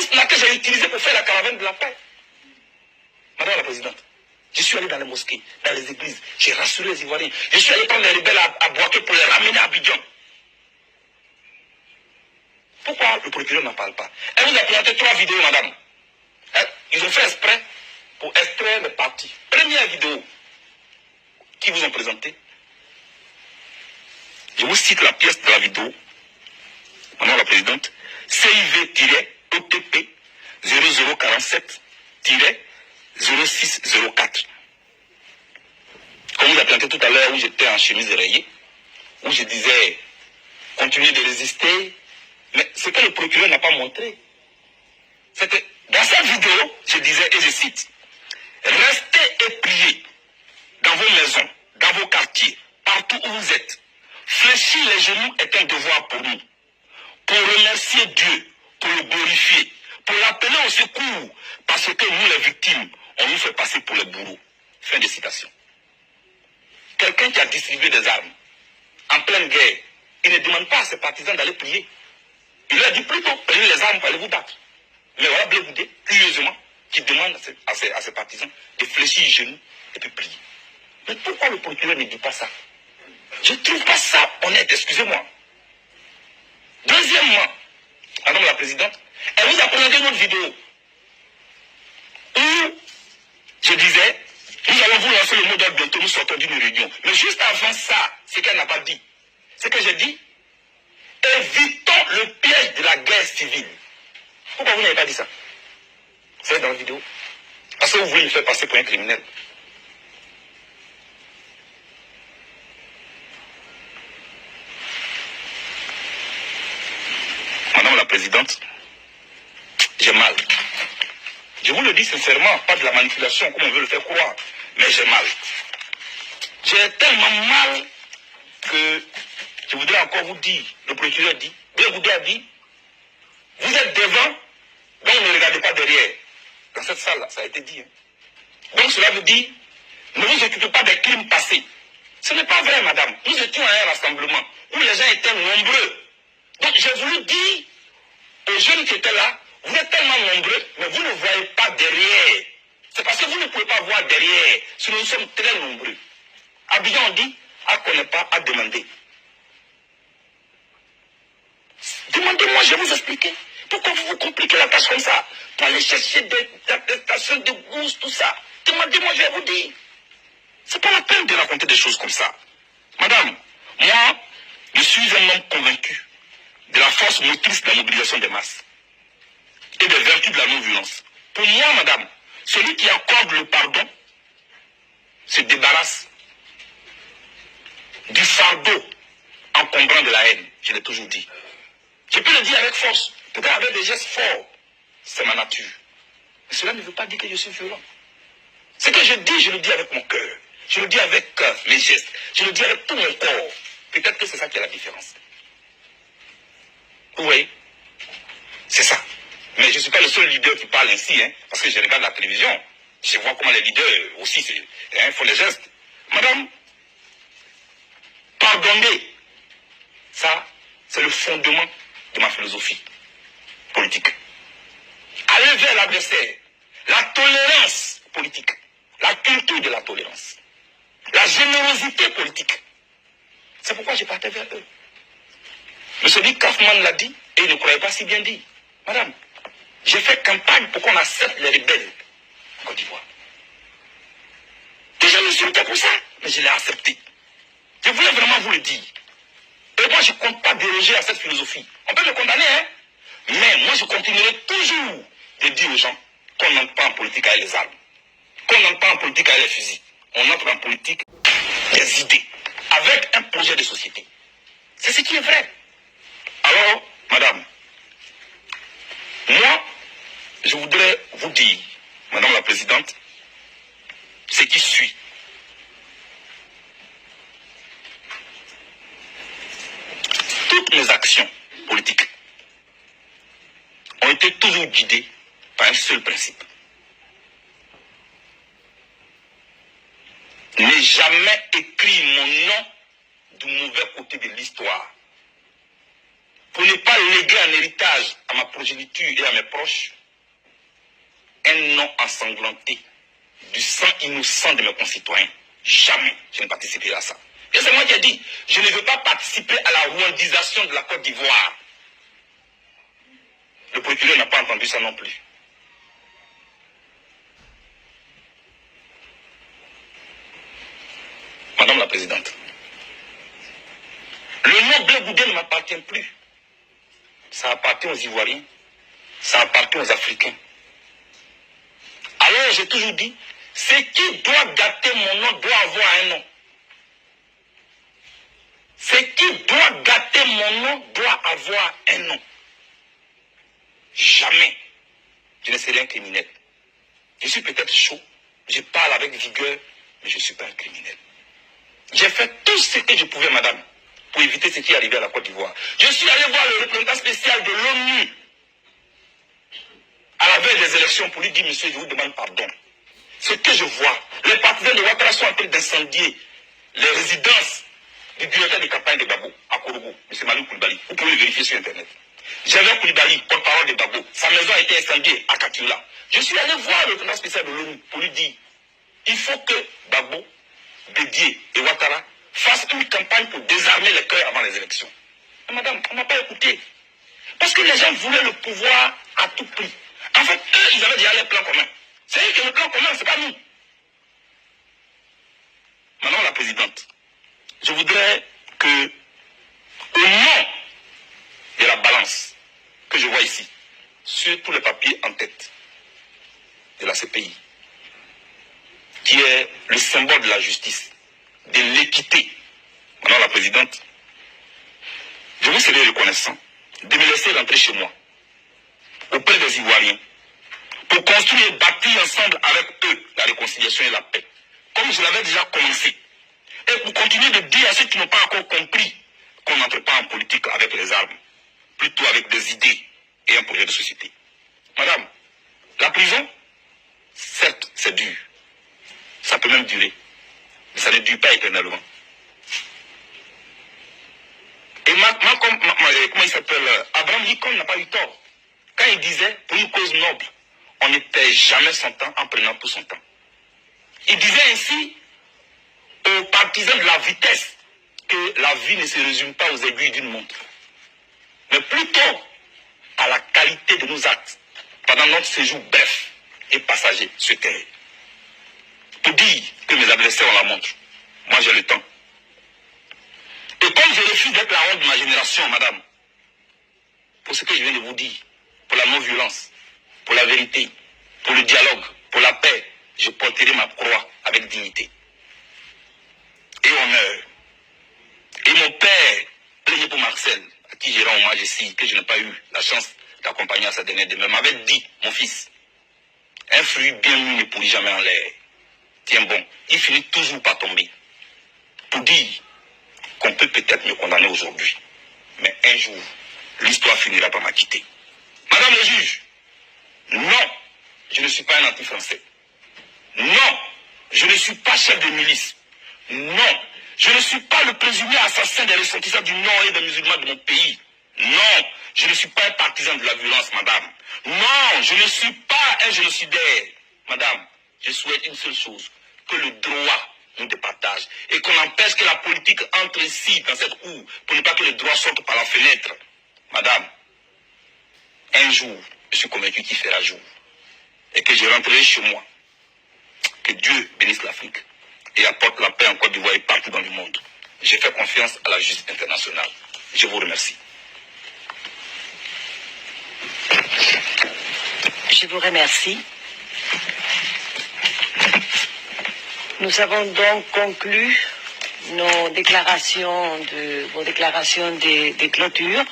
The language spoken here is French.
charisme-là que j'ai utilisé pour faire la caravane de la paix. Madame la Présidente, je suis allé dans les mosquées, dans les églises, j'ai rassuré les Ivoiriens. Je suis allé prendre les rebelles à Boaké pour les ramener à Abidjan. Pourquoi le procureur n'en parle pas? Elle vous a présenté 3 vidéos, madame. Ils ont fait exprès pour extraire les parties. Première vidéo qu'ils vous ont présentée. Je vous cite la pièce de la vidéo. Madame la Présidente, CIV-OTP 0047-0604. Comme vous avez présenté tout à l'heure où j'étais en chemise rayée, où je disais continuez de résister, mais ce que le procureur n'a pas montré, c'était dans cette vidéo, je disais, et je cite, restez et priez dans vos maisons, dans vos quartiers, partout où vous êtes. Fléchir les genoux est un devoir pour nous. Pour remercier Dieu, pour le glorifier, pour l'appeler au secours, parce que nous, les victimes, on nous fait passer pour les bourreaux. Fin de citation. Quelqu'un qui a distribué des armes en pleine guerre, il ne demande pas à ses partisans d'aller prier. Il leur dit plutôt, prenez les armes pour aller vous battre. Mais voilà Blé Goudé, curieusement, qui demande à ses partisans de fléchir les genoux et puis prier. Mais pourquoi le procureur ne dit pas ça? Je ne trouve pas ça honnête, excusez-moi. Deuxièmement, Madame la Présidente, elle vous a présenté une autre vidéo où je disais, nous allons vous lancer le mot d'ordre bientôt, nous sortons d'une réunion. Mais juste avant ça, ce qu'elle n'a pas dit, c'est que j'ai dit, évitons le piège de la guerre civile. Pourquoi vous n'avez pas dit ça? C'est dans la vidéo. Parce que vous voulez le faire passer pour un criminel. Madame la Présidente, j'ai mal. Je vous le dis sincèrement, pas de la manipulation comme on veut le faire croire, mais j'ai mal. J'ai tellement mal que je voudrais encore vous dire, le procureur dit, Blé Goudé a dit, vous êtes devant, donc ne regardez pas derrière. Dans cette salle-là, ça a été dit. Donc cela veut dire, ne vous occupez pas des crimes passés. Ce n'est pas vrai, madame. Nous étions à un rassemblement où les gens étaient nombreux. Donc j'ai voulu dire aux jeunes qui étaient là, vous êtes tellement nombreux, mais vous ne voyez pas derrière. C'est parce que vous ne pouvez pas voir derrière. Sinon nous sommes très nombreux. Abidjan, on dit, à connaît pas, à demander. Demandez-moi, je vais vous expliquer. Pourquoi vous vous compliquez la tâche comme ça? Pour aller chercher des attestations de gousses, tout ça. Demandez-moi, je vais vous dire. C'est pas la peine de raconter des choses comme ça. Madame, moi, je suis un homme convaincu de la force motrice de la mobilisation des masses et des vertus de la non-violence. Pour moi, madame, celui qui accorde le pardon se débarrasse du fardeau encombrant de la haine. Je l'ai toujours dit. Je peux le dire avec force, peut-être avec des gestes forts. C'est ma nature. Mais cela ne veut pas dire que je suis violent. Ce que je dis, je le dis avec mon cœur. Je le dis avec mes gestes. Je le dis avec tout mon corps. Peut-être que c'est ça qui est la différence. Vous voyez? C'est ça. Mais je ne suis pas le seul leader qui parle ainsi, hein, parce que je regarde la télévision. Je vois comment les leaders aussi font les gestes. Madame, pardonner, ça, c'est le fondement de ma philosophie politique. Aller vers l'adversaire, la tolérance politique, la culture de la tolérance, la générosité politique. C'est pourquoi je partais vers eux. M. Dick Kaufmann l'a dit et il ne croyait pas si bien dit. Madame, j'ai fait campagne pour qu'on accepte les rebelles en Côte d'Ivoire. Déjà insulté pour ça, mais je l'ai accepté. Je voulais vraiment vous le dire. Et moi, je ne compte pas déroger à cette philosophie. On peut me condamner, hein? Mais moi, je continuerai toujours de dire aux gens qu'on n'entre pas en politique avec les armes. Qu'on n'entre pas en politique avec les fusils. On entre en politique des idées, avec un projet de société. C'est ce qui est vrai. Alors, madame, moi, je voudrais vous dire, madame la présidente, ce qui suit. Toutes mes actions politiques ont été toujours guidées par un seul principe. N'ai jamais écrit mon nom du mauvais côté de l'histoire. pour ne pas léguer en héritage à ma progéniture et à mes proches un nom ensanglanté du sang innocent de mes concitoyens. Jamais je ne participerai à ça. Et c'est moi qui ai dit, je ne veux pas participer à la rwandisation de la Côte d'Ivoire. Le procureur n'a pas entendu ça non plus. Madame la Présidente, le nom Blé Goudé ne m'appartient plus. Ça appartient aux Ivoiriens, ça appartient aux Africains. Alors j'ai toujours dit, ce qui doit gâter mon nom doit avoir un nom. Ce qui doit gâter mon nom doit avoir un nom. Jamais je ne serai un criminel. Je suis peut-être chaud, je parle avec vigueur, mais je ne suis pas un criminel. J'ai fait tout ce que je pouvais, madame, pour éviter ce qui est arrivé à la Côte d'Ivoire. Je suis allé voir le représentant spécial de l'ONU à la veille des élections pour lui dire, monsieur, je vous demande pardon. Ce que je vois, les partisans de Ouattara sont en train d'incendier les résidences du directeur de campagne de Gbagbo à Korogo, M. Malou Koulibaly. Vous pouvez le vérifier sur Internet. J'avais Koulibaly, porte-parole de Gbagbo. Sa maison a été incendiée à Kakula. Je suis allé voir le représentant spécial de l'ONU pour lui dire, il faut que Gbagbo, Bédié et Ouattara fassent une campagne pour désarmer les cœurs avant les élections. Mais madame, on n'a pas écouté. Parce que les gens voulaient le pouvoir à tout prix. En fait, eux, ils avaient déjà les plans communs. C'est eux qui ont le plan commun, c'est pas nous. Madame la Présidente, je voudrais que, au nom de la balance que je vois ici, sur tous les papiers en tête de la CPI, qui est le symbole de la justice, de l'équité, Madame la Présidente, je vous serai reconnaissant de me laisser rentrer chez moi, auprès des Ivoiriens, pour construire et bâtir ensemble avec eux la réconciliation et la paix, comme je l'avais déjà commencé. Et pour continuer de dire à ceux qui n'ont pas encore compris qu'on n'entre pas en politique avec les armes, plutôt avec des idées et un projet de société. Madame, la prison, certes, c'est dur. Ça peut même durer. Mais ça ne dure pas éternellement. Et comment il s'appelle, Abraham Lincoln n'a pas eu tort. Quand il disait, pour une cause noble, on ne perd jamais son temps en prenant tout son temps. Il disait ainsi aux partisans de la vitesse que la vie ne se résume pas aux aiguilles d'une montre, mais plutôt à la qualité de nos actes pendant notre séjour bref et passager sur terre. Pour dire que mes adversaires ont la montre, moi j'ai le temps. Et comme je refuse d'être la honte de ma génération, madame, pour ce que je viens de vous dire, pour la non-violence, pour la vérité, pour le dialogue, pour la paix, je porterai ma croix avec dignité et honneur. Et mon père, plaignait pour Marcel, à qui je rends hommage ici, que je n'ai pas eu la chance d'accompagner à sa dernière demeure, m'avait dit, mon fils, un fruit bien mûr ne pourrit jamais en l'air. Tiens bon, il finit toujours par tomber. Pour dire qu'on peut peut-être me condamner aujourd'hui, mais un jour, l'histoire finira par m'acquitter. Madame le juge, non, je ne suis pas un anti-français. Non, je ne suis pas chef de milice. Non, je ne suis pas le présumé assassin des ressortissants du Nord et des musulmans de mon pays. Non, je ne suis pas un partisan de la violence, madame. Non, je ne suis pas un génocidaire. Madame, je souhaite une seule chose, que le droit nous départage et qu'on empêche que la politique entre ici, dans cette cour, pour ne pas que le droit sorte par la fenêtre. Madame, un jour, je suis convaincu qu'il fera jour et que je rentrerai chez moi. Que Dieu bénisse l'Afrique et apporte la paix en Côte d'Ivoire et partout dans le monde. Je fais confiance à la justice internationale. Je vous remercie. Je vous remercie. Nous avons donc conclu vos déclarations de clôture.